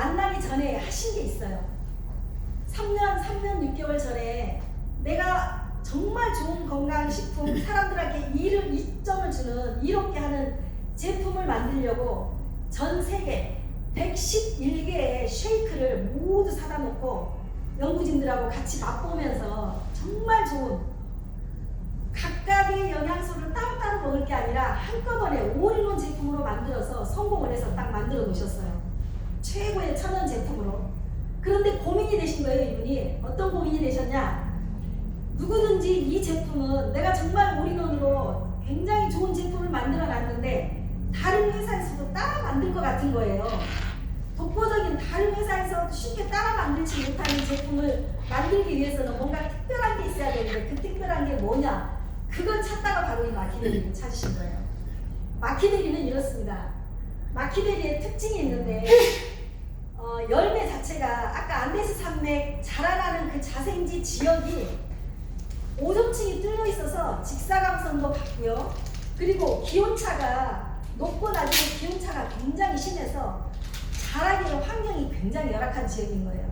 만나기 전에 하신 게 있어요. 3년 6개월 전에 내가 정말 좋은 건강식품, 사람들에게 이점을 주는, 이롭게 하는 제품을 만들려고 전 세계 111개의 쉐이크를 모두 사다 놓고 연구진들하고 같이 맛보면서 정말 좋은 각각의 영양소를 따로따로 먹을 게 아니라 한꺼번에 올인원 제품으로 만들어서 성공을 해서 딱 만들어 놓으셨어요. 최고의 천연 제품으로. 그런데 고민이 되신 거예요, 이분이. 어떤 고민이 되셨냐? 누구든지 이 제품은 내가 정말 올인원으로 굉장히 좋은 제품을 만들어 놨는데 다른 회사에서도 따라 만들 것 같은 거예요. 독보적인 다른 회사에서 쉽게 따라 만들지 못하는 제품을 만들기 위해서는 뭔가 특별한 게 있어야 되는데 그 특별한 게 뭐냐? 그걸 찾다가 바로 이 마키베리를 찾으신 거예요. 마키베리는 이렇습니다. 마키베리의 특징이 있는데 열매 자체가 아까 안데스 산맥 자라나는 그 자생지 지역이 오존층이 뚫려 있어서 직사광선도 받고요. 그리고 기온차가 높고 낮은 기온차가 굉장히 심해서 자라기는 환경이 굉장히 열악한 지역인 거예요.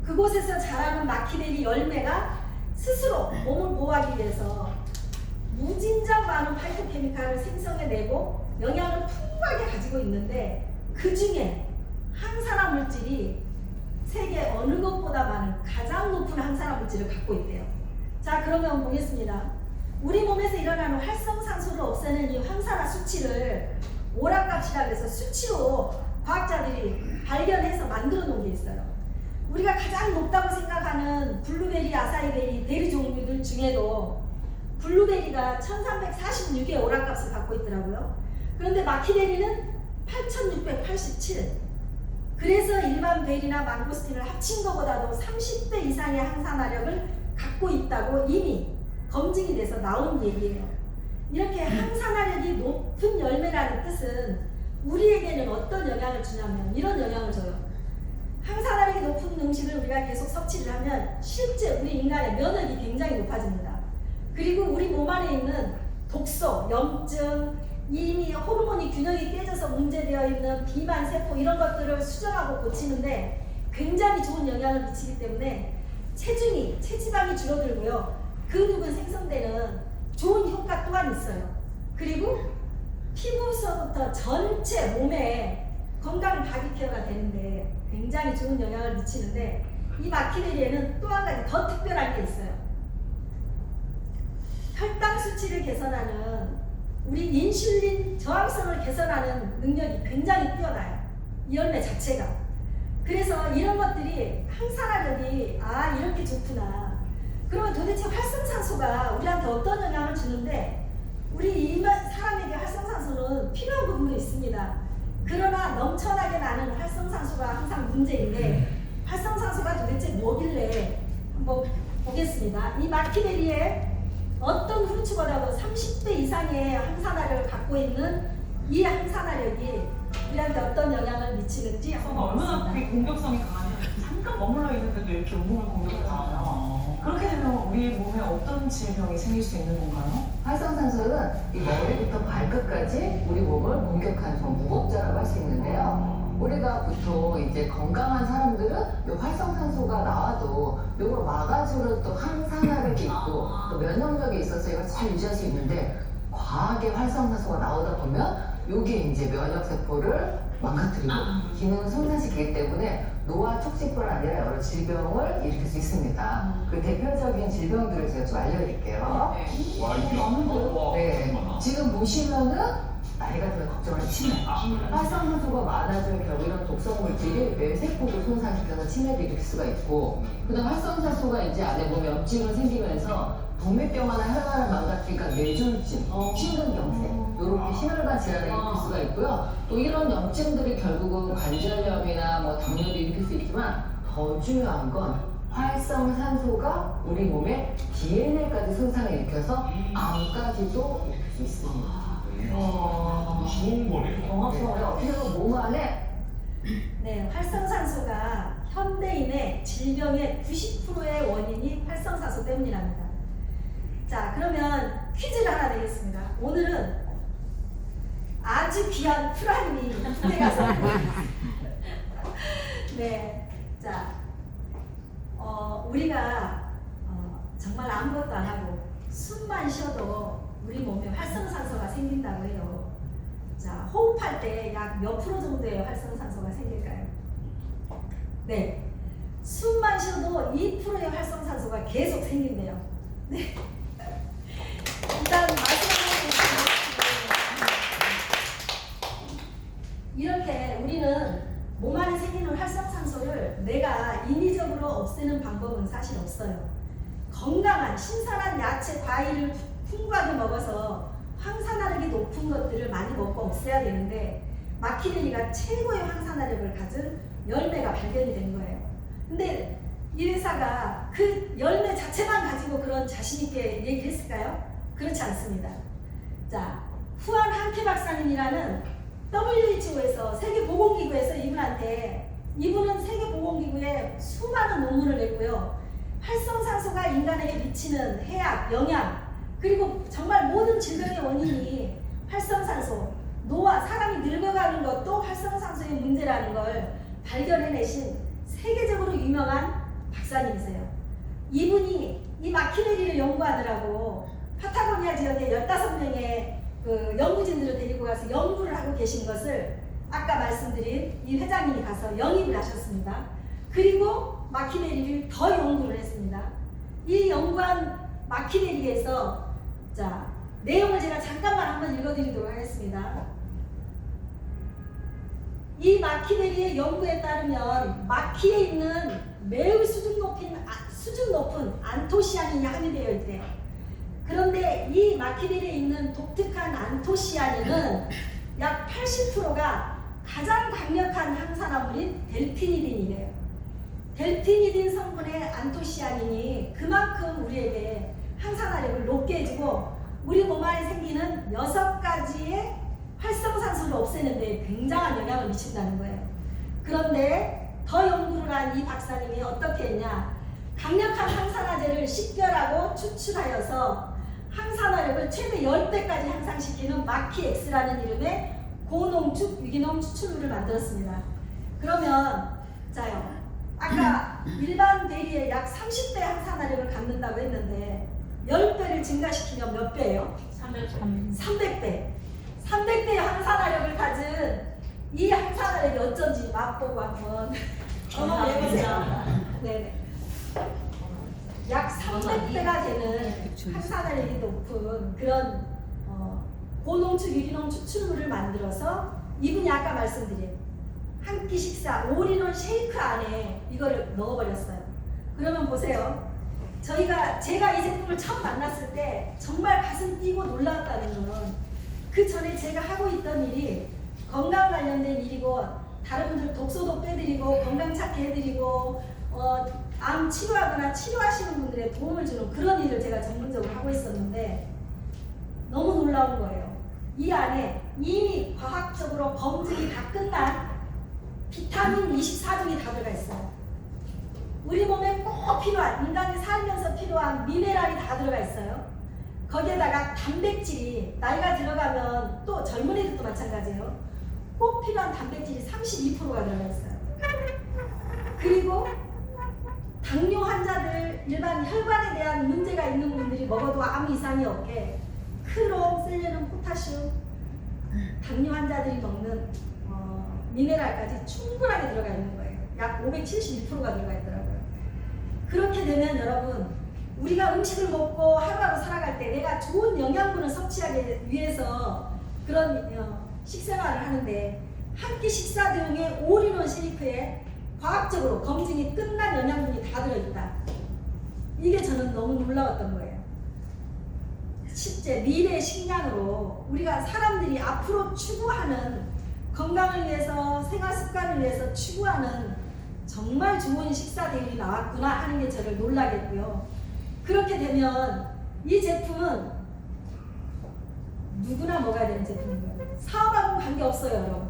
그곳에서 자라는 마키베리 열매가 스스로 몸을 보호하기 위해서 무진장 많은 파이토케미칼을 생성해내고 영양을 풍부하게 가지고 있는데 그 중에 항산화 물질이 세계 어느 것보다 많은 가장 높은 항산화 물질을 갖고 있대요. 자, 그러면 보겠습니다. 우리 몸에서 일어나는 활성산소를 없애는 이 항산화 수치를 오락값이라 해서 수치로 과학자들이 발견해서 만들어 놓은 게 있어요. 우리가 가장 높다고 생각하는 블루베리, 아사이베리, 베리 종류들 중에도 블루베리가 1346의 오락값을 갖고 있더라고요. 그런데 마키베리는 8687. 그래서 일반 베리나 망고스틴을 합친 것보다도 30배 이상의 항산화력을 갖고 있다고 이미 검증이 돼서 나온 얘기예요. 이렇게 항산화력이 높은 열매라는 뜻은 우리에게는 어떤 영향을 주냐면 이런 영향을 줘요. 항산화력이 높은 음식을 우리가 계속 섭취를 하면 실제 우리 인간의 면역이 굉장히 높아집니다. 그리고 우리 몸 안에 있는 독소, 염증, 이미 호르몬이 균형이 깨져서 문제되어 있는 비만, 세포 이런 것들을 수정하고 고치는데 굉장히 좋은 영향을 미치기 때문에 체지방이 줄어들고요. 근육은 생성되는 좋은 효과 또한 있어요. 그리고 피부서부터 전체 몸에 건강 바디 케어가 되는데 굉장히 좋은 영향을 미치는데 이 마키베리에는 또 한 가지 더 특별한 게 있어요. 혈당 수치를 개선하는 우리 인슐린 저항성을 개선하는 능력이 굉장히 뛰어나요. 이 열매 자체가. 그래서 이런 것들이 항산화력이 이렇게 좋구나. 그러면 도대체 활성산소가 우리한테 어떤 영향을 주는데 우리 사람에게 활성산소는 필요한 부분도 있습니다. 그러나 넘쳐나게 나는 활성산소가 항상 문제인데 활성산소가 도대체 뭐길래 한번 보겠습니다. 이 마키베리에 어떤 후르츠보다도 30배 이상의 항산화력을 갖고 있는 이 항산화력이 우리한테 어떤 영향을 미치는지 한번 얼마나 보겠습니다. 그게 공격성이 강하냐. 잠깐 머물러 있는데도 이렇게 온몸을 공격하잖아요. 그렇게 되면 우리 몸에 어떤 질병이 생길 수 있는 건가요? 활성산소는 이 머리부터 발끝까지 우리 몸을 공격하는 좀 무법자라고 할 수 있는데요. 우리가 보통 이제 건강한 사람들은 이 활성산소가 나와도 이걸 막아주는 또 항산화력이 있고 또 면역력이 있어서 이걸 잘 유지할 수 있는데 과하게 활성산소가 나오다 보면 이게 이제 면역세포를 망가뜨리고 기능을 손상시키기 때문에 노화 촉진뿐 아니라 여러 질병을 일으킬 수 있습니다. 그 대표적인 질병들을 제가 좀 알려드릴게요. 와 이게 네, 지금 보시면은 나이가 들면 걱정을 치매. 활성산소가 많아지면 결국 이런 독성 물질이 뇌세포도 손상시켜서 치매도 일으킬 수가 있고, 그다음 활성산소가 이제 안에 몸에 염증을 생기면서 동맥경화나 혈관을 망가뜨리니까 뇌졸중, 심근경색 이렇게 심혈관 질환을 일으킬 수가 있고요. 또 이런 염증들이 결국은 관절염이나 뭐 당뇨도 일으킬 수 있지만 더 중요한 건 활성산소가 우리 몸의 DNA까지 손상을 일으켜서 암까지도 일으킬 수 있습니다. 좋은 거네요. 정확성을 어떻게 보면 몸 안에 네, 활성산소가 현대인의 질병의 90%의 원인이 활성산소 때문이랍니다. 자, 그러면 퀴즈를 하나 내겠습니다. 오늘은 아주 귀한 프라님이 군대 가서 네. 자, 우리가 정말 아무것도 안 하고 숨만 쉬어도 우리 몸에 활성산소가 생긴다고 해요. 자, 호흡할 때 약 몇 프로 정도의 활성산소가 생길까요? 네. 숨만 쉬어도 2%의 활성산소가 계속 생긴대요. 네. 일단 이렇게 우리는 몸 안에 생기는 활성산소를 내가 인위적으로 없애는 방법은 사실 없어요. 건강한 신선한 야채, 과일을 풍부하게 먹어서 항산화력이 높은 것들을 많이 먹고 없애야 되는데 마키베리가 최고의 항산화력을 가진 열매가 발견이 된 거예요. 근데 이 회사가 그 열매 자체만 가지고 그런 자신 있게 얘기를 했을까요? 그렇지 않습니다. 자, 후안 한케 박사님이라는 WHO에서 세계보건기구에서 이분은 세계보건기구에 수많은 논문을 냈고요. 활성산소가 인간에게 미치는 해악, 영향, 그리고 정말 모든 질병의 원인이 활성산소, 노화, 사람이 늙어가는 것도 활성산소의 문제라는 걸 발견해내신 세계적으로 유명한 박사님이세요. 이분이 이 마키베리를 연구하느라고 파타고니아 지역에 15명의 그 연구진들을 데리고 가서 연구를 하고 계신 것을 아까 말씀드린 이 회장님이 가서 영입을 하셨습니다. 그리고 마키베리를 더 연구를 했습니다. 이 연구한 마키베리에서 자, 내용을 제가 잠깐만 한번 읽어드리도록 하겠습니다. 이 마키베리의 연구에 따르면 마키에 있는 매우 수준 높은 안토시아닌이 함유되어 있대요. 그런데 이 마키베리에 있는 독특한 안토시아닌은 약 80%가 가장 강력한 항산화물인 델피니딘이래요. 델피니딘 성분의 안토시아닌이 그만큼 우리에게 항산화력을 높게 해주고 우리 몸 안에 생기는 6가지의 활성산소를 없애는 데 굉장한 영향을 미친다는 거예요. 그런데 더 연구를 한 이 박사님이 어떻게 했냐, 강력한 항산화제를 식별하고 추출하여서 항산화력을 최대 10배까지 향상시키는 마키엑스라는 이름의 고농축 유기농 추출물을 만들었습니다. 그러면 자요, 아까 일반 대리에 약 30배 항산화력을 갖는다고 했는데 10배를 증가시키면 몇 배예요? 300배. 300배의 항산화력을 가진 이 항산화력이 어쩐지 맛보고 한번 해보세요. 네네. 약 300배가 되는 항산화력이 높은 그런 고농축 유기농 추출물을 만들어서 이분이 아까 말씀드린 한 끼 식사 올인원 쉐이크 안에 이거를 넣어버렸어요. 그러면 보세요. 제가 이 제품을 처음 만났을 때 정말 가슴 뛰고 놀라웠다는 건 그 전에 제가 하고 있던 일이 건강 관련된 일이고 다른 분들 독소도 빼드리고 건강 찾게 해드리고 암 치료하거나 치료하시는 분들의 도움을 주는 그런 일을 제가 전문적으로 하고 있었는데 너무 놀라운 거예요. 이 안에 이미 과학적으로 검증이 다 끝난 비타민 24종이 다 들어가 있어요. 우리 몸에 꼭 필요한, 인간이 살면서 필요한 미네랄이 다 들어가 있어요. 거기에다가 단백질이 나이가 들어가면 또 젊은 애들도 마찬가지예요. 꼭 필요한 단백질이 32%가 들어가 있어요. 그리고 당뇨 환자들, 일반 혈관에 대한 문제가 있는 분들이 먹어도 아무 이상이 없게 크롬, 셀레늄, 포타슘, 당뇨 환자들이 먹는 미네랄까지 충분하게 들어가 있는 거예요. 약 571%가 들어가 있더라고요. 그렇게 되면 여러분, 우리가 음식을 먹고 하루하루 살아갈 때 내가 좋은 영양분을 섭취하기 위해서 그런 식생활을 하는데 한 끼 식사 대용의 올인원 쉐이크에 과학적으로 검증이 끝난 영양분이 다 들어있다. 이게 저는 너무 놀라웠던 거예요. 실제 미래의 식량으로 우리가 사람들이 앞으로 추구하는 건강을 위해서 생활 습관을 위해서 추구하는 정말 좋은 식사 대용이 나왔구나 하는 게 저를 놀라게 했고요. 그렇게 되면 이 제품은 누구나 먹어야 되는 제품인 거예요. 사업하고는 관계없어요, 여러분.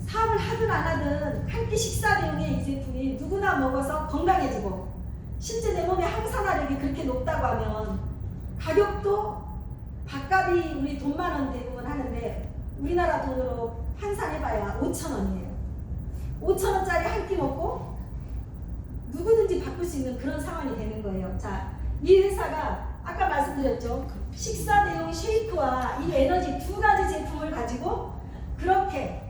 사업을 하든 안 하든 한 끼 식사 대용의 이 제품이 누구나 먹어서 건강해지고 실제 내 몸의 항산화력이 그렇게 높다고 하면 가격도 밥값이 우리 돈 많은 대부분 하는데 우리나라 돈으로 환산해봐야 5,000원이에요. 5,000원짜리 한 끼 먹고 바꿀 수 있는 그런 상황이 되는 거예요. 자, 이 회사가 아까 말씀드렸죠. 식사 대용 쉐이크와 이 에너지 두 가지 제품을 가지고 그렇게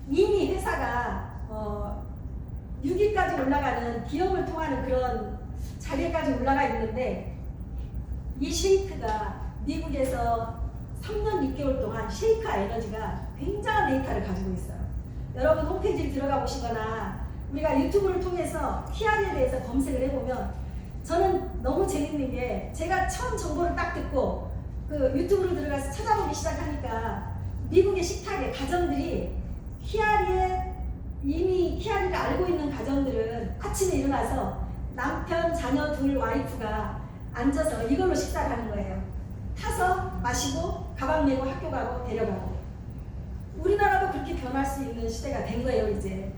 이미 회사가 6위까지 올라가는 기업을 통하는 그런 자리까지 올라가 있는데 이 쉐이크가 미국에서 3년 6개월 동안 쉐이크와 에너지가 굉장한 데이터를 가지고 있어요. 여러분 홈페이지를 들어가 보시거나 우리가 유튜브를 통해서 TR에 대해서 검색을 해보면 저는 너무 재밌는 게 제가 처음 정보를 딱 듣고 그 유튜브로 들어가서 찾아보기 시작하니까 미국의 식탁에 가정들이 히아리에 이미 히아리를 알고 있는 가정들은 아침에 일어나서 남편, 자녀 둘 와이프가 앉아서 이걸로 식사를 하는 거예요. 타서 마시고 가방 메고 학교 가고 데려가고. 우리나라도 그렇게 변할 수 있는 시대가 된 거예요. 이제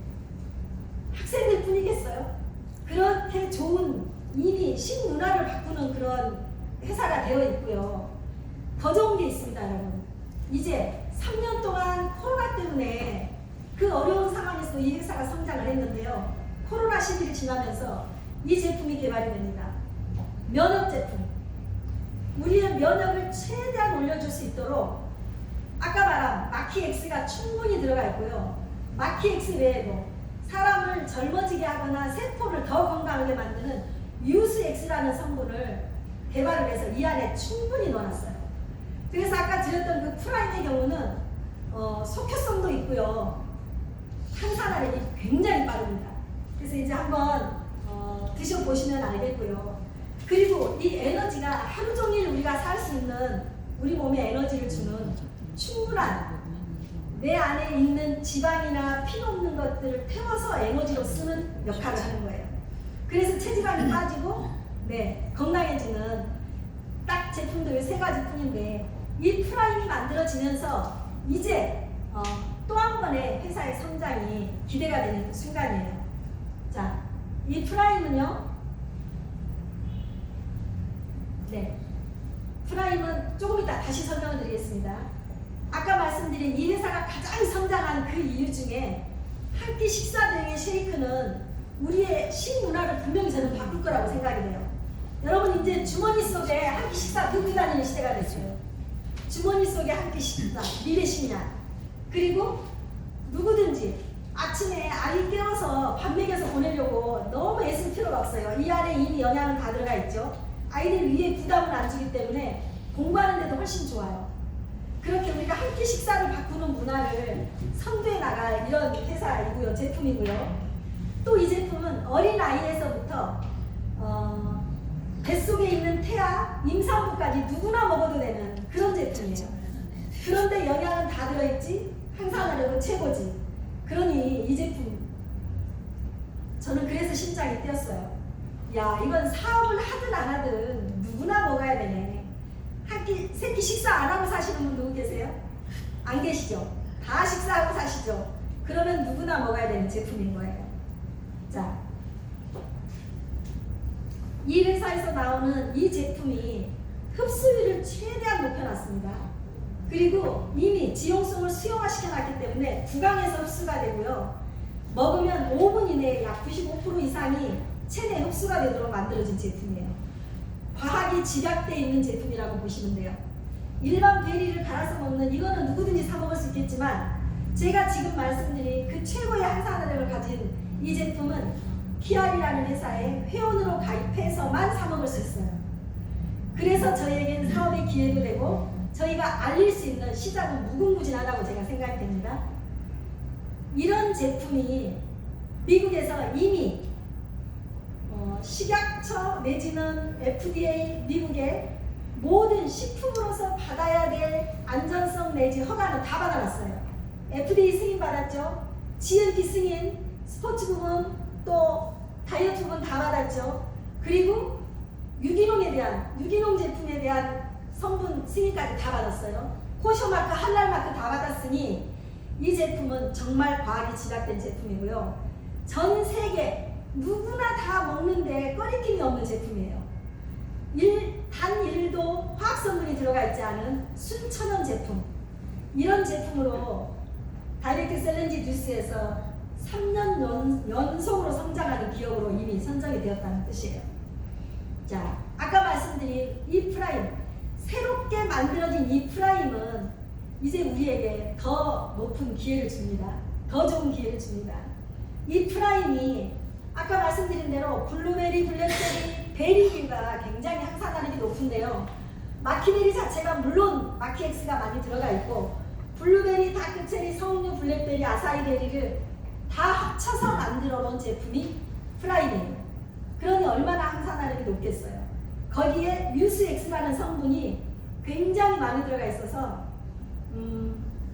학생들 뿐이겠어요. 그렇게 좋은 이미 신문화를 바꾸는 그런 회사가 되어 있고요. 더 좋은 게 있습니다, 여러분. 이제 3년 동안 코로나 때문에 그 어려운 상황에서도 이 회사가 성장을 했는데요. 코로나 시기를 지나면서 이 제품이 개발이 됩니다. 면역 제품. 우리의 면역을 최대한 올려줄 수 있도록 아까 말한 마키엑스가 충분히 들어가 있고요. 마키엑스 외에도 사람을 젊어지게 하거나 세포를 더 건강하게 만드는 유스엑스라는 성분을 개발을 해서 이 안에 충분히 넣어놨어요. 그래서 아까 드렸던 그 프라임의 경우는 속효성도 있고요. 항산화력이 굉장히 빠릅니다. 그래서 이제 한번 드셔보시면 알겠고요. 그리고 이 에너지가 하루 종일 우리가 살 수 있는 우리 몸에 에너지를 주는 충분한 내 안에 있는 지방이나 피 녹는 것들을 태워서 에너지로 쓰는 역할을 하는 거예요. 그래서 체지방이 빠지고 건강해지는 딱 제품도 이 세 가지 뿐인데 이 프라임이 만들어지면서 이제 또 한 번의 회사의 성장이 기대가 되는 순간이에요. 자, 이 프라임은요. 프라임은 조금 이따 다시 설명을 드리겠습니다. 아까 말씀드린 이 회사가 가장 성장한 그 이유 중에 한 끼 식사 대용의 쉐이크는 우리의 식문화를 분명히 저는 바꿀 거라고 생각이 돼요. 여러분 이제 주머니 속에 한 끼 식사 들고 다니는 시대가 됐어요. 주머니 속에 한 끼 식사, 미래 식량. 그리고 누구든지 아침에 아이 깨워서 밥 먹여서 보내려고 너무 애쓸 필요가 없어요. 이 안에 이미 영양은 다 들어가 있죠. 아이들 위에 부담을 안 주기 때문에 공부하는 데도 훨씬 좋아요. 그렇게 우리가 한 끼 식사를 바꾸는 문화를 선도해 나갈 이런 회사이고요. 제품이고요. 또 이 제품은 어린아이에서부터 뱃속에 있는 태아, 임산부까지 누구나 먹어도 되는 그런 제품이에요. 그런데 영양은 다 들어있지, 항산화력은 최고지. 그러니 이 제품 저는 그래서 심장이 뛰었어요. 야, 이건 사업을 하든 안 하든 누구나 먹어야 되네. 한 끼, 세 끼 식사 안 하고 사시는 분 누구 계세요? 안 계시죠? 다 식사하고 사시죠? 그러면 누구나 먹어야 되는 제품인 거예요. 자, 이 회사에서 나오는 이 제품이 흡수율을 최대한 높여놨습니다. 그리고 이미 지용성을 수용화시켜놨기 때문에 구강에서 흡수가 되고요. 먹으면 5분 이내에 약 95% 이상이 체내에 흡수가 되도록 만들어진 제품이에요. 과학이 집약되어 있는 제품이라고 보시면 돼요. 일반 베리를 갈아서 먹는 이거는 누구든지 사 먹을 수 있겠지만 제가 지금 말씀드린 그 최고의 항산화력을 가진 이 제품은 키알이라는 회사에 회원으로 가입해서만 사 먹을 수 있어요. 그래서 저희에겐 사업의 기회도 되고 저희가 알릴 수 있는 시장은 무궁무진하다고 제가 생각이 됩니다. 이런 제품이 미국에서 이미 식약처 내지는 FDA 미국의 모든 식품으로서 받아야 될 안전성 내지 허가는 다 받아놨어요. FDA 승인 받았죠. GMP 승인, 스포츠 부분 또 다이어트 부분 다 받았죠. 그리고 유기농 제품에 대한 성분 승인까지 다 받았어요. 코셔 마크, 할랄 마크 다 받았으니 이 제품은 정말 과학이 집약된 제품이고요. 전 세계 누구나 다 먹는데 꺼리낌이 없는 제품이에요. 단 1도 화학 성분이 들어가 있지 않은 순천연 제품. 이런 제품으로 다이렉트 셀렌지 뉴스에서 3년 연속으로 성장하는 기업으로 이미 제품이 선정이 되었다는 뜻이에요. 자, 아까 말씀드린 이 프라임, 새롭게 만들어진 이 프라임은 이제 우리에게 더 높은 기회를 줍니다. 더 좋은 기회를 줍니다. 이 프라임이 아까 말씀드린 대로 블루베리, 블랙베리, 베리류가 굉장히 항산화력이 높은데요. 마키베리 자체가 물론 마키엑스가 많이 들어가 있고 블루베리, 다크체리, 석류, 블랙베리, 아사이베리를 다 합쳐서 만들어 놓은 제품이 프라임이에요. 그러니 얼마나 항산화력이 높겠어요. 거기에 뮤스엑스라는 성분이 굉장히 많이 들어가 있어서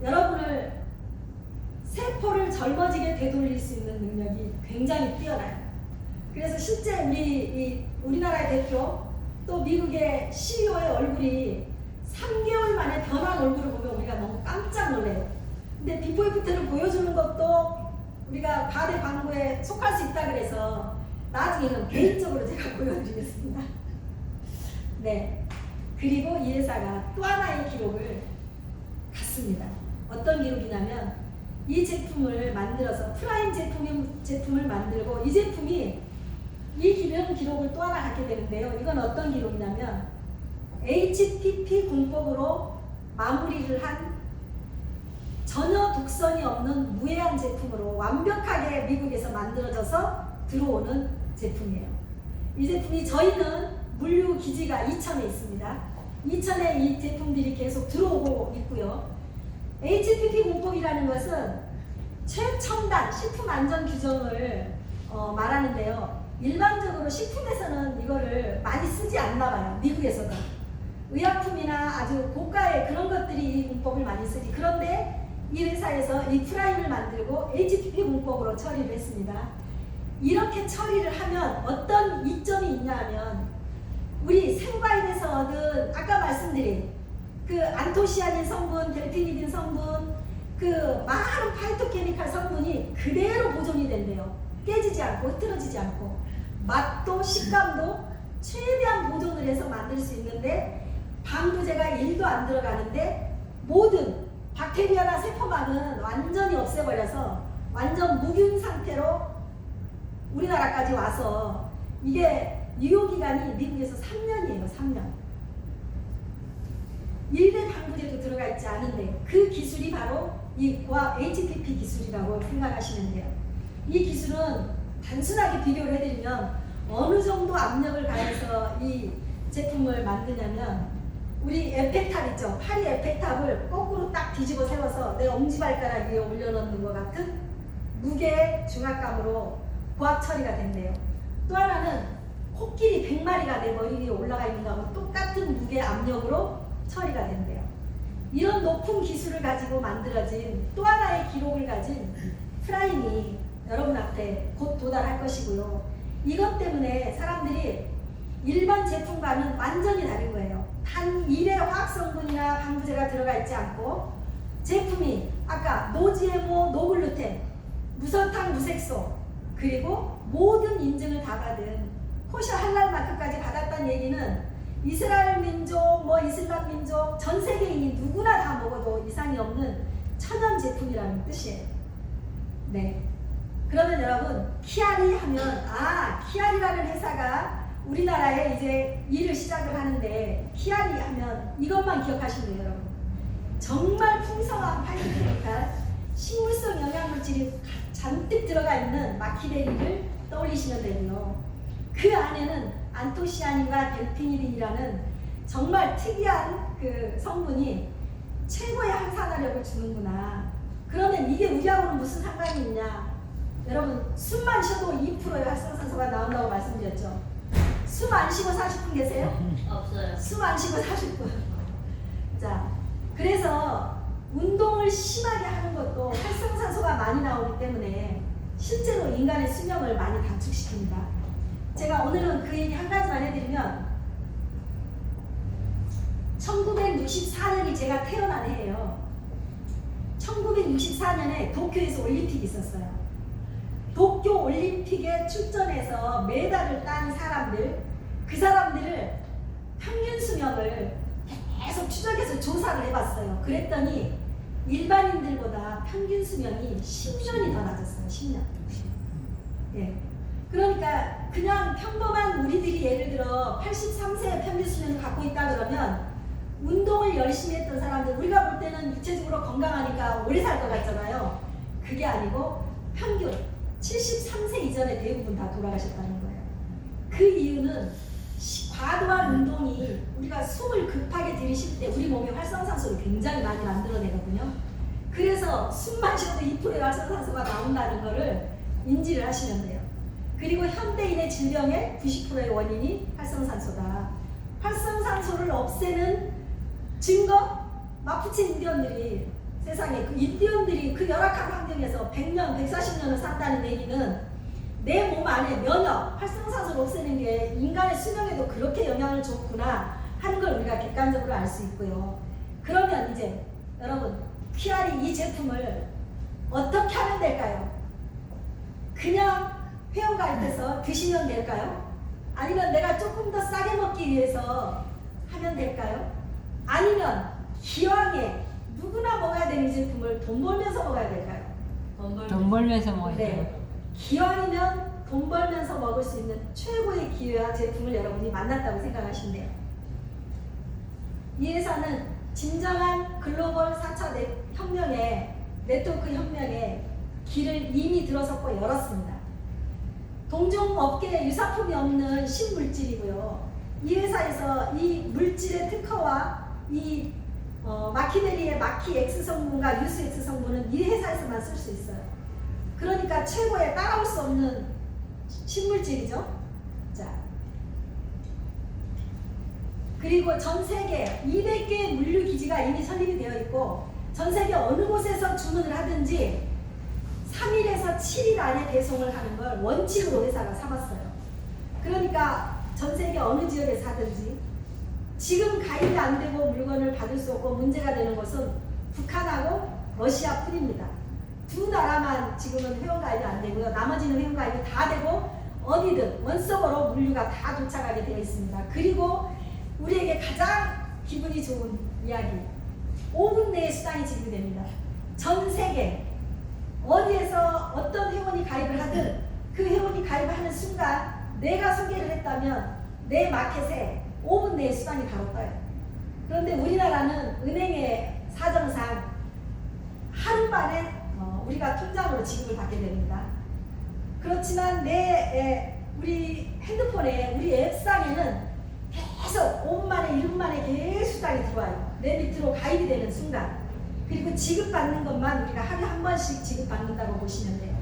여러분을 세포를 젊어지게 되돌릴 수 있는 능력이 굉장히 뛰어나요. 그래서 실제 우리나라의 대표 또 미국의 CEO의 얼굴이 3개월 만에 변한 얼굴을 보면 우리가 너무 깜짝 놀래요. 근데 비포 애프터를 보여주는 것도 우리가 바디 광고에 속할 수 있다 그래서 나중에는 개인적으로 제가 보여드리겠습니다. 네. 그리고 이 회사가 또 하나의 기록을 갖습니다. 어떤 기록이냐면 이 제품을 만들어서 프라임 제품을 만들고 이 제품이 이 기록을 또 하나 갖게 되는데요. 이건 어떤 기록이냐면 HPP 공법으로 마무리를 한 전혀 독성이 없는 무해한 제품으로 완벽하게 미국에서 만들어져서 들어오는 제품이에요. 이 제품이 저희는 물류 기지가 이천에 있습니다. 이천에 이 제품들이 계속 들어오고 있고요. HPP 공법이라는 것은 최첨단 식품 안전 규정을 말하는데요. 일반적으로 식품에서는 이거를 많이 쓰지 않나 봐요. 미국에서도. 의약품이나 아주 고가의 그런 것들이 이 공법을 많이 쓰지. 그런데 이 회사에서 이 프라임을 만들고 HPP 공법으로 처리를 했습니다. 이렇게 처리를 하면 어떤 이점이 있냐 하면 우리 생과일에서 얻은 아까 말씀드린 그 안토시아닌 성분, 델피니딘 성분, 그 많은 파이토케미칼 성분이 그대로 보존이 된대요. 깨지지 않고 흐트러지지 않고 맛도 식감도 최대한 보존을 해서 만들 수 있는데 방부제가 1도 안 들어가는데 모든 박테리아나 세포막은 완전히 없애버려서 완전 무균 상태로 우리나라까지 와서 이게 유효기간이 미국에서 3년이에요. 3년. 1대 방부제도 들어가 있지 않은데 그 기술이 바로 이 고압 HPP 기술이라고 생각하시면 돼요. 이 기술은 단순하게 비교를 해드리면 어느 정도 압력을 가해서 이 제품을 만드냐면 우리 에펠탑 있죠. 파리 에펠탑을 거꾸로 딱 뒤집어 세워서 내 엄지발가락 위에 올려놓는 것 같은 무게 중압감으로 고압 처리가 된대요. 또 하나는 코끼리 100마리가 내 머리 위에 올라가 있는 거하고 똑같은 무게 압력으로 처리가 된대요. 이런 높은 기술을 가지고 만들어진 또 하나의 기록을 가진 프라임이 여러분 앞에 곧 도달할 것이고요. 이것 때문에 사람들이 일반 제품과는 완전히 다른 거예요. 단 1의 화학성분이나 방부제가 들어가 있지 않고 제품이 아까 노GMO, 노글루텐, 무설탕, 무색소 그리고 모든 인증을 다 받은 코셔 할랄 마크까지 받았다는 얘기는 이스라엘 민족, 이슬람 민족, 전 세계인이 누구나 다 먹어도 이상이 없는 천연 제품이라는 뜻이에요. 네. 그러면 여러분 키아리 하면 키아리라는 회사가 우리나라에 이제 일을 시작을 하는데 키아리 하면 이것만 기억하시면 돼요, 여러분. 정말 풍성한 파이토케미칼, 식물성 영양물질이 잔뜩 들어가 있는 마키베리를 떠올리시면 되고요. 그 안에는 안토시아닌과 델피니딘이라는 정말 특이한 그 성분이 최고의 항산화력을 주는구나. 그러면 이게 우리하고는 무슨 상관이 있냐? 여러분 숨만 쉬어도 2%의 활성산소가 나온다고 말씀드렸죠. 숨 안 쉬고 40분 계세요? 없어요. 숨 안 쉬고 40분. 자, 그래서 운동을 심하게 하는 것도 활성산소가 많이 나오기 때문에 실제로 인간의 수명을 많이 단축시킵니다. 제가 오늘은 그 얘기 한 가지만 해드리면 1964년이 제가 태어난 해예요. 1964년에 도쿄에서 올림픽이 있었어요. 도쿄 올림픽에 출전해서 메달을 딴 사람들, 그 사람들을 평균 수명을 계속 추적해서 조사를 해봤어요. 그랬더니 일반인들보다 평균 수명이 10년이 더 낮았어요. 10년. 예. 그러니까 그냥 평범한 우리들이 예를 들어 83세의 평균 수명을 갖고 있다 그러면 운동을 열심히 했던 사람들, 우리가 볼 때는 육체적으로 건강하니까 오래 살 것 같잖아요. 그게 아니고 평균 73세 이전에 대부분 다 돌아가셨다는 거예요. 그 이유는 과도한 운동이 우리가 숨을 급하게 들이쉴 때 우리 몸에 활성산소를 굉장히 많이 만들어내거든요. 그래서 숨만 쉬어도 2%의 활성산소가 나온다는 거를 인지를 하시면 돼요. 그리고 현대인의 질병의 90%의 원인이 활성산소다. 활성산소를 없애는 증거? 마푸체 인디언들이 세상에 그 인디언들이 그 열악한 환경에서 100년, 140년을 산다는 얘기는 내 몸 안에 면역, 활성산소를 없애는 게 인간의 수명에도 그렇게 영향을 줬구나 하는 걸 우리가 객관적으로 알 수 있고요. 그러면 이제 여러분 PR이 이 제품을 어떻게 하면 될까요? 그냥 회원가입해서 드시면 될까요? 아니면 내가 조금 더 싸게 먹기 위해서 하면 될까요? 아니면 기왕에 누구나 먹어야 되는 이 제품을 돈 벌면서 먹어야 될까요? 돈 벌면서 먹어야 돼요. 네. 기왕이면 돈 벌면서 먹을 수 있는 최고의 기회와 제품을 여러분이 만났다고 생각하시면 돼요. 이 회사는 진정한 글로벌 4차 혁명의 네트워크 혁명의 길을 이미 들어섰고 열었습니다. 동종업계에 유사품이 없는 신물질이고요. 이 회사에서 이 물질의 특허와 이 마키베리의 마키 X 성분과 유수 X 성분은 이 회사에서만 쓸 수 있어요. 그러니까 최고의 따라올 수 없는 신물질이죠. 자, 그리고 전 세계 200개의 물류 기지가 이미 설립이 되어 있고 전 세계 어느 곳에서 주문을 하든지 3일에서 7일 안에 배송을 하는 걸 원칙으로 회사가 삼았어요. 그러니까 전 세계 어느 지역에서 하든지 지금 가입이 안 되고 물건을 받을 수 없고 문제가 되는 것은 북한하고 러시아뿐입니다. 두 나라만 지금은 회원가입이 안 되고요. 나머지는 회원가입이 다 되고 어디든 원서버로 물류가 다 도착하게 되어 있습니다. 그리고 우리에게 가장 기분이 좋은 이야기, 5분 내에 수당이 지급됩니다. 전 세계 어디에서 어떤 회원이 가입을 하든 그 회원이 가입하는 순간 내가 소개를 했다면 내 마켓에 5분 내에 수당이 바로 떠요. 그런데 우리나라는 은행의 사정상 하루 만에 우리가 통장으로 지급을 받게 됩니다. 그렇지만 우리 핸드폰에 우리 앱상에는 계속 5분 만에 1분 만에 계속 수당이 들어와요. 내 밑으로 가입이 되는 순간. 그리고 지급받는 것만 우리가 하루에 한 번씩 지급받는다고 보시면 돼요.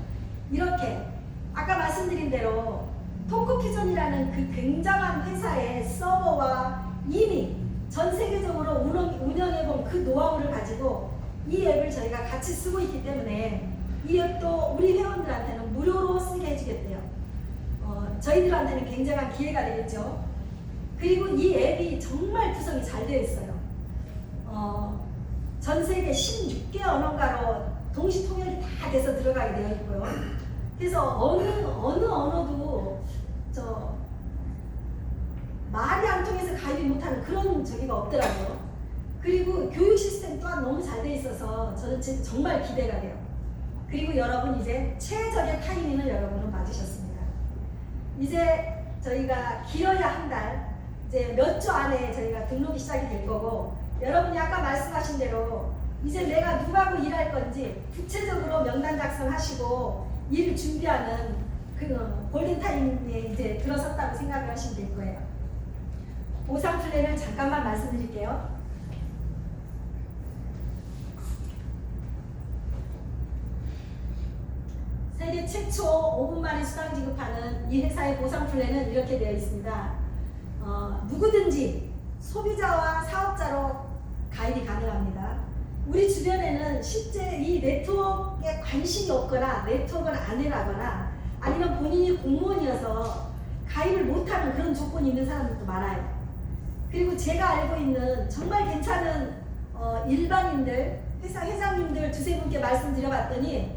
이렇게 아까 말씀드린 대로 토크퓨전이라는 그 굉장한 회사의 서버와 이미 전 세계적으로 운영해본 그 노하우를 가지고 이 앱을 저희가 같이 쓰고 있기 때문에 이 앱도 우리 회원들한테는 무료로 쓰게 해주겠대요. 저희들한테는 굉장한 기회가 되겠죠. 그리고 이 앱이 정말 구성이 잘 되어 있어요. 전 세계 16개 언어가로 동시 통역이 다 돼서 들어가게 되어 있고요. 그래서 어느 언어도 말이 안 통해서 가입이 못하는 그런 저기가 없더라고요. 그리고 교육 시스템 또한 너무 잘 돼 있어서 저는 정말 기대가 돼요. 그리고 여러분 이제 최적의 타이밍을 여러분은 맞으셨습니다. 이제 저희가 길어야 한 달, 이제 몇 주 안에 저희가 등록이 시작이 될 거고, 여러분이 아까 말씀하신 대로 이제 내가 누구하고 일할 건지 구체적으로 명단 작성하시고 일을 준비하는 그 골든타임에 이제 들어섰다고 생각을 하시면 될 거예요. 보상 플랜을 잠깐만 말씀드릴게요. 세계 최초 5분 만에 수당 지급하는 이 회사의 보상 플랜은 이렇게 되어 있습니다. 누구든지 소비자와 사업자로 가입이 가능합니다. 우리 주변에는 실제 이 네트워크에 관심이 없거나 네트워크를 안 해라거나 아니면 본인이 공무원이어서 가입을 못하는 그런 조건이 있는 사람들도 많아요. 그리고 제가 알고 있는 정말 괜찮은 일반인들, 회사 회장님들 두세 분께 말씀드려봤더니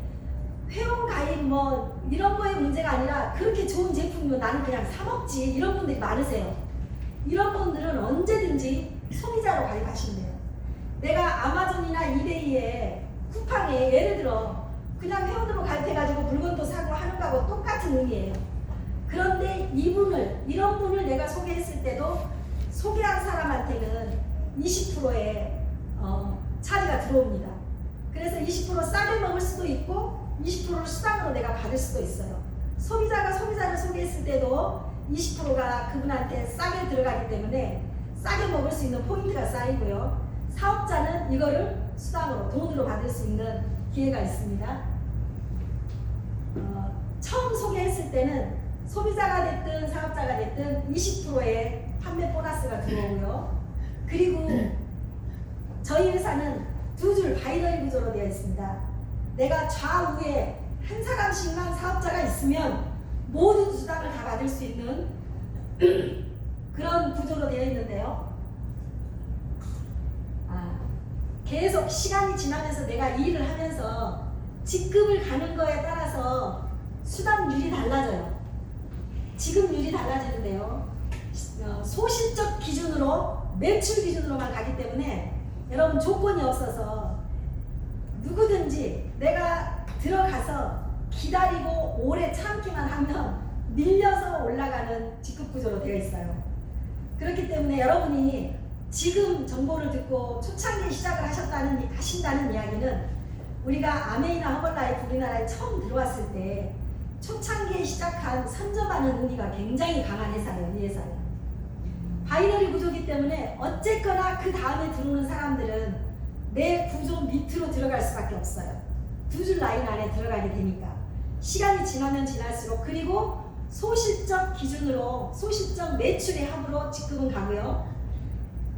회원 가입 뭐 이런 거에 문제가 아니라 그렇게 좋은 제품이면 나는 그냥 사 먹지, 이런 분들이 많으세요. 이런 분들은 언제든지 소비자로 가입하시면 돼요. 내가 아마존이나 이베이에 쿠팡에 예를 들어 그냥 회원으로 가입해가지고 물건도 사고 하는 거하고 똑같은 의미예요. 그런데 이런 분을 내가 소개했을 때도 소개한 사람한테는 20%의 차지가 들어옵니다. 그래서 20% 싸게 먹을 수도 있고 20%를 수당으로 내가 받을 수도 있어요. 소비자가 소비자를 소개했을 때도 20%가 그분한테 싸게 들어가기 때문에 싸게 먹을 수 있는 포인트가 쌓이고요. 사업자는 이거를 수당으로 돈으로 받을 수 있는 기회가 있습니다. 처음 소개했을 때는 소비자가 됐든 사업자가 됐든 20%의 판매 보너스가 들어오고요. 그리고 저희 회사는 두 줄 바이너리 구조로 되어 있습니다. 내가 좌우에 한 사람씩만 사업자가 있으면 모든 수당을 다 받을 수 있는 그런 구조로 되어 있는데요. 계속 시간이 지나면서 내가 일을 하면서 직급을 가는 거에 따라서 수당률이 달라져요. 지급률이 달라지는데요. 소실적 기준으로 매출 기준으로만 가기 때문에 여러분 조건이 없어서 누구든지 내가 들어가서 기다리고 오래 참기만 하면 밀려서 올라가는 직급 구조로 되어 있어요. 그렇기 때문에 여러분이 지금 정보를 듣고 초창기에 시작을 하신다는 이야기는 우리가 아메이나 허벌라이프 우리나라에 처음 들어왔을 때 초창기에 시작한 선점하는 의미가 굉장히 강한 회사예요. 이 회사는 바이너리 구조이기 때문에 어쨌거나 그 다음에 들어오는 사람들은 내 구조 밑으로 들어갈 수밖에 없어요. 두 줄 라인 안에 들어가게 되니까 시간이 지나면 지날수록. 그리고 소실적 기준으로 소실적 매출의 합으로 직급은 가고요.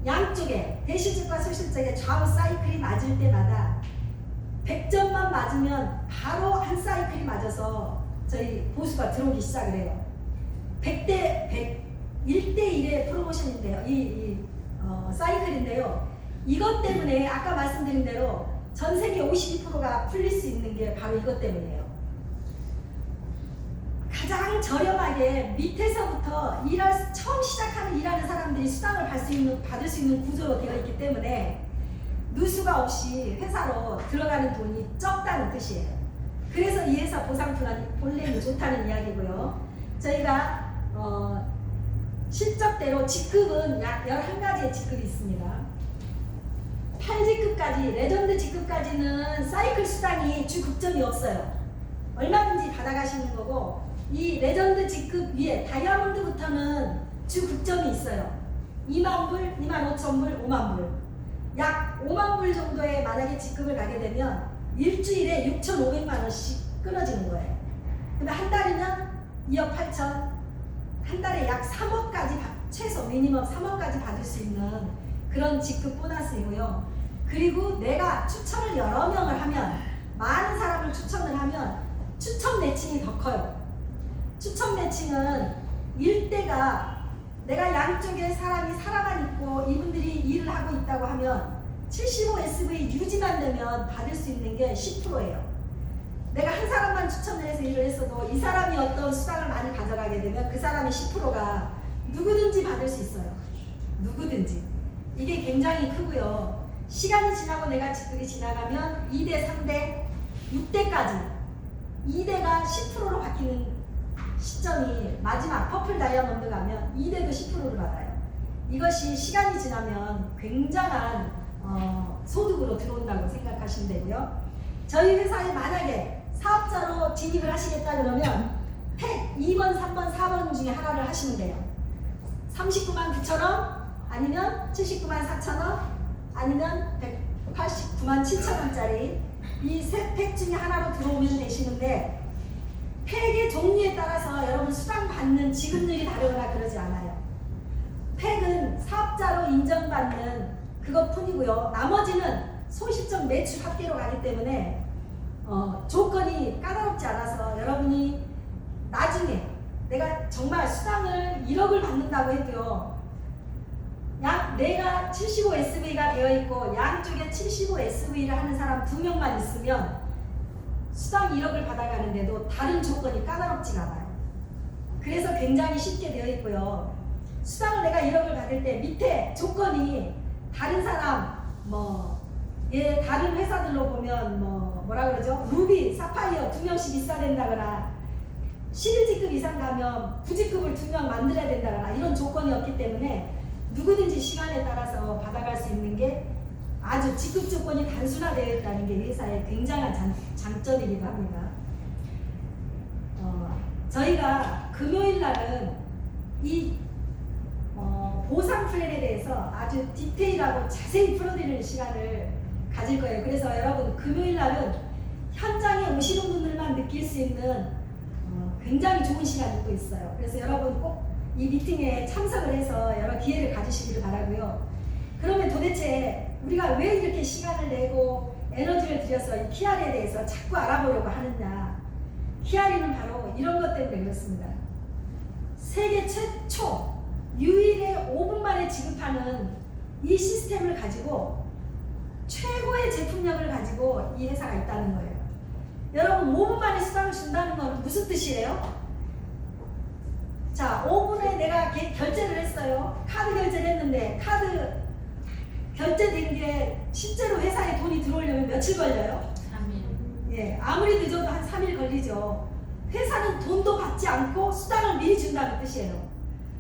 양쪽에 대실적과 소실적의 좌우 사이클이 맞을 때마다 100점만 맞으면 바로 한 사이클이 맞아서 저희 보수가 들어오기 시작을 해요. 100대 100, 1대1의 프로모션인데요. 사이클인데요. 이것 때문에 아까 말씀드린 대로 전 세계 52%가 풀릴 수 있는 게 바로 이것 때문이에요. 가장 저렴하게 밑에서부터 처음 시작하는 일하는 사람들이 수당을 받을 수 있는 구조로 되어 있기 때문에 누수가 없이 회사로 들어가는 돈이 적다는 뜻이에요. 그래서 이 회사 보상플랜이 좋다는 이야기고요. 저희가 실적대로 직급은 약 11가지의 직급이 있습니다. 8직급까지, 레전드 직급까지는 사이클 수당이 주 급점이 없어요. 얼마든지 받아가시는 거고, 이 레전드 직급 위에 다이아몬드부터는 주 급점이 있어요. 2만 불, 2만 5천 불, 5만 불. 약 5만 불 정도의 만약에 직급을 가게 되면 일주일에 6,500만 원씩 끊어지는 거예요. 근데 한 달이면 2억 8천, 한 달에 약 3억까지 최소 미니멈 3억까지 받을 수 있는 그런 직급 보너스이고요. 그리고 내가 추천을 여러 명을 하면, 많은 사람을 추천을 하면 추천 매칭이 더 커요. 추천 매칭은 일대가 내가 양쪽에 사람만 있고 이분들이 일을 하고 있다고 하면 75SV 유지만 되면 받을 수 있는 게 10%예요. 내가 한 사람만 추천을 해서 일을 했어도 이 사람이 어떤 수당을 많이 가져가게 되면 그 사람의 10%가 누구든지 받을 수 있어요. 누구든지. 이게 굉장히 크고요. 시간이 지나고 내가 직급이 지나가면 2대, 3대, 6대까지 2대가 10%로 바뀌는 시점이 마지막 퍼플 다이아몬드 가면 2대도 10%를 받아요. 이것이 시간이 지나면 굉장한 소득으로 들어온다고 생각하시면 되고요. 저희 회사에 만약에 사업자로 진입을 하시겠다 그러면 팩 2번, 3번, 4번 중에 하나를 하시면 돼요. 39만 9천 원, 아니면 79만 4천 원, 아니면 189만 7천 원짜리 이 세 팩 중에 하나로 들어오면 되시는데, 팩의 종류에 따라서 여러분 수당 받는 지급률이 다르거나 그러지 않아요. 팩은 사업자로 인정받는 그것뿐이고요. 나머지는 소실적 매출 합계로 가기 때문에 조건이 까다롭지 않아서 여러분이 나중에 내가 정말 수당을 1억을 받는다고 해도요, 내가 75SV가 되어 있고 양쪽에 75SV를 하는 사람 2명만 있으면 수당 1억을 받아가는데도 다른 조건이 까다롭지가 않아요. 그래서 굉장히 쉽게 되어 있고요. 수당을 내가 1억을 받을 때 밑에 조건이 다른 사람 다른 회사들로 보면 뭐라 그러죠? 루비, 사파이어 2명씩 있어야 된다거나 11직급 이상 가면 9직급을 2명 만들어야 된다거나 이런 조건이 없기 때문에 누구든지 시간에 따라서 받아갈 수 있는 게 아주 직급 조건이 단순화되어 있다는 게 이 회사의 굉장한 장점이기도 합니다. 저희가 금요일 날은 이 보상 플랜에 대해서 아주 디테일하고 자세히 풀어드리는 시간을 가질 거예요. 그래서 여러분 금요일 날은 현장에 오시는 분들만 느낄 수 있는 굉장히 좋은 시간이 또 있어요. 그래서 여러분 꼭 이 미팅에 참석을 해서 여러 기회를 가지시기를 바라고요. 그러면 도대체 우리가 왜 이렇게 시간을 내고 에너지를 들여서 이 키아리에 대해서 자꾸 알아보려고 하느냐. 키아리는 바로 이런 것 때문에 그렇습니다. 세계 최초 유일의 5분 만에 지급하는 이 시스템을 가지고 최고의 제품력을 가지고 이 회사가 있다는 거예요. 여러분 5분 만에 수당을 준다는 건 무슨 뜻이에요? 자, 5분에 내가 결제를 했어요. 카드 결제를 했는데 카드 결제된 게 실제로 회사에 돈이 들어오려면 며칠 걸려요? 3일. 예, 아무리 늦어도 한 3일 걸리죠. 회사는 돈도 받지 않고 수당을 미리 준다는 뜻이에요.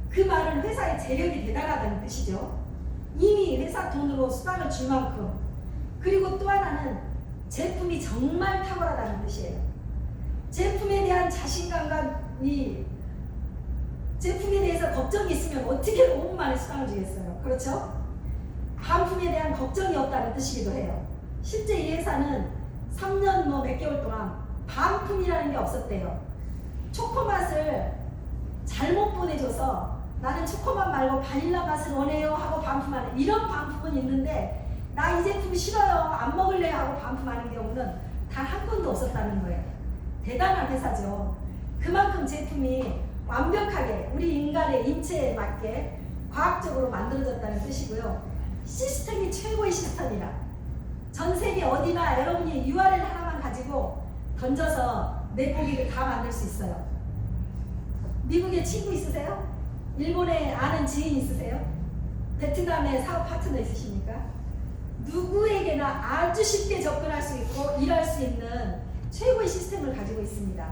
그 말은 회사의 재력이 대단하다는 뜻이죠. 이미 회사 돈으로 수당을 줄 만큼. 그리고 또 하나는 제품이 정말 탁월하다는 뜻이에요. 제품에 대한 자신감과 이 제품에 대해서 걱정이 있으면 어떻게 5분 만에 수당을 주겠어요? 그렇죠? 반품에 대한 걱정이 없다는 뜻이기도 해요. 실제 이 회사는 3년 몇 개월 동안 반품이라는 게 없었대요. 초코맛을 잘못 보내줘서 나는 초코맛 말고 바닐라 맛을 원해요 하고 반품하는 이런 반품은 있는데 나 이 제품 싫어요 안 먹을래요 하고 반품하는 경우는 단 한 번도 없었다는 거예요. 대단한 회사죠. 그만큼 제품이 완벽하게 우리 인간의 인체에 맞게 과학적으로 만들어졌다는 뜻이고요. 시스템이 최고의 시스템이라 전 세계 어디나 여러분이 URL 하나만 가지고 던져서 내 고기를 다 만들 수 있어요. 미국에 친구 있으세요? 일본에 아는 지인 있으세요? 베트남에 사업 파트너 있으십니까? 누구에게나 아주 쉽게 접근할 수 있고 일할 수 있는 최고의 시스템을 가지고 있습니다.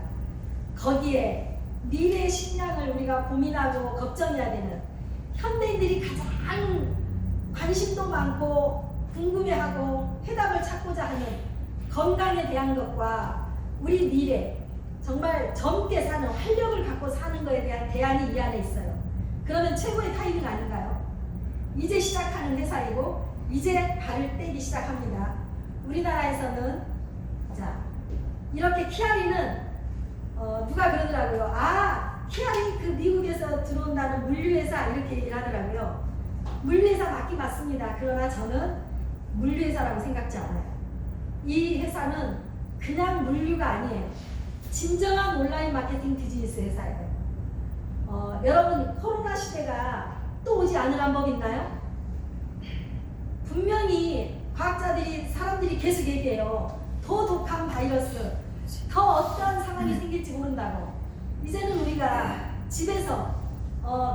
거기에 미래의 식량을 우리가 고민하고 걱정해야 되는 현대인들이 가장 관심도 많고 궁금해하고 해답을 찾고자 하는 건강에 대한 것과 우리 미래 정말 젊게 사는 활력을 갖고 사는 것에 대한 대안이 이 안에 있어요. 그러면 최고의 타이밍 아닌가요? 이제 시작하는 회사이고 이제 발을 떼기 시작합니다. 우리나라에서는 자 이렇게 키아리는 누가 그러더라고요. 아 키아리 그 미국에서 들어온다는 물류회사 이렇게 얘기를 하더라고요. 물류회사 맞긴 맞습니다. 그러나 저는 물류회사라고 생각지 않아요. 이 회사는 그냥 물류가 아니에요. 진정한 온라인 마케팅 비즈니스 회사예요. 여러분 코로나 시대가 또 오지 않을 방법이 있나요? 분명히 과학자들이 사람들이 계속 얘기해요. 더 독한 바이러스, 더 어떠한 상황이 생길지 모른다고. 이제는 우리가 집에서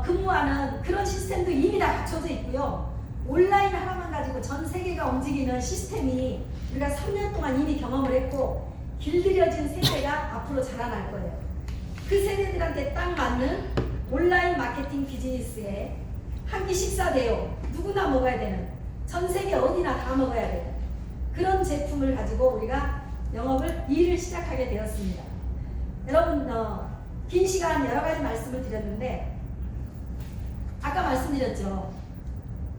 근무하는 그런 시스템도 이미 다 갖춰져 있고요. 온라인 하나만 가지고 전 세계가 움직이는 시스템이 우리가 3년 동안 이미 경험을 했고 길들여진 세대가 앞으로 자라날 거예요. 그 세대들한테 딱 맞는 온라인 마케팅 비즈니스에 한 끼 식사 대용 누구나 먹어야 되는 전 세계 어디나 다 먹어야 되는 그런 제품을 가지고 우리가 영업을 일을 시작하게 되었습니다. 여러분 긴 시간 여러 가지 말씀을 드렸는데 아까 말씀드렸죠.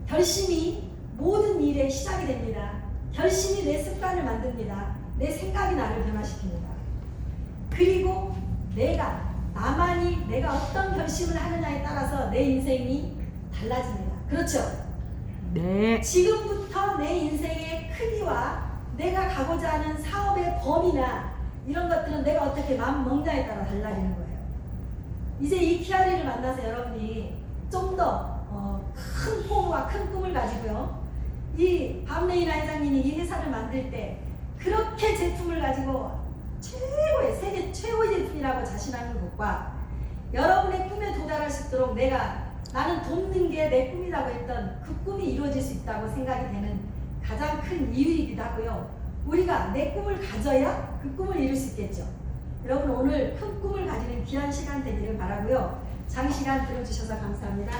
결심이 모든 일의 시작이 됩니다. 결심이 내 습관을 만듭니다. 내 생각이 나를 변화시킵니다. 그리고 나만이 내가 어떤 결심을 하느냐에 따라서 내 인생이 달라집니다. 그렇죠? 네. 지금부터 내 인생의 크기와 내가 가고자 하는 사업의 범위나 이런 것들은 내가 어떻게 마음 먹냐에 따라 달라지는 거예요. 이제 이 키아리를 만나서 여러분이 좀 더 큰 포부와 큰 꿈을 가지고요. 이 밤레이나 회장님이 이 회사를 만들 때 그렇게 제품을 가지고 세계 최고의 제품이라고 자신하는 것과 여러분의 꿈에 도달할 수 있도록 나는 돕는 게 내 꿈이라고 했던 그 꿈이 이루어질 수 있다고 생각이 되는 가장 큰 이유이기도 하고요. 우리가 내 꿈을 가져야 그 꿈을 이룰 수 있겠죠. 여러분 오늘 큰 꿈을 가지는 귀한 시간 되기를 바라고요. 장시간 들어주셔서 감사합니다.